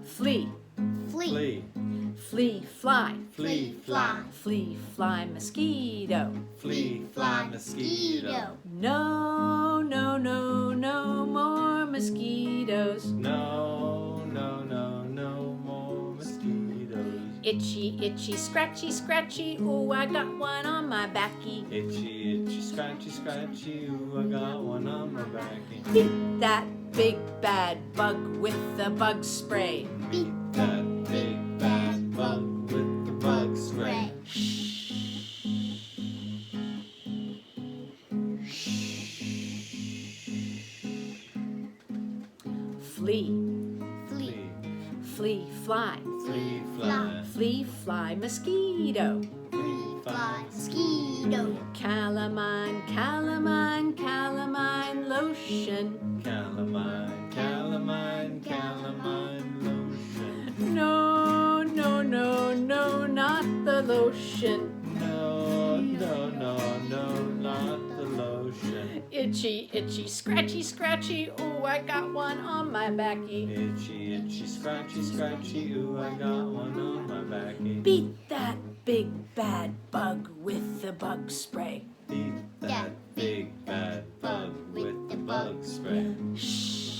Flea. Flea. Flea, fly. Flea, fly. Flea, fly, mosquito. Flea, fly, mosquito. No, no, no, no more mosquitoes. No, no, no, no more mosquitoes. Itchy, itchy, scratchy, scratchy, ooh, I got one on my backy. Itchy, itchy, scratchy, scratchy, ooh, I got one on my backy. Beat that big bad bug with the bug spray. Beat that big bad bug with the bug spray. Flea. Flea. Flea, fly. Flea, fly. Flea, fly, mosquito. Flea, fly, Mosquito. Calamine, calamine, calamine lotion. calamine, calamine, calamine lotion. No, no, no, no, not the lotion. No, no, no, no, not the lotion. Itchy, itchy, scratchy, scratchy, ooh, I got one on my backy. Itchy, itchy, scratchy, scratchy, ooh, I got one on my backy. Beat that big bad bug with the bug spray. Beat that big bad bug with the bug spray. Shh.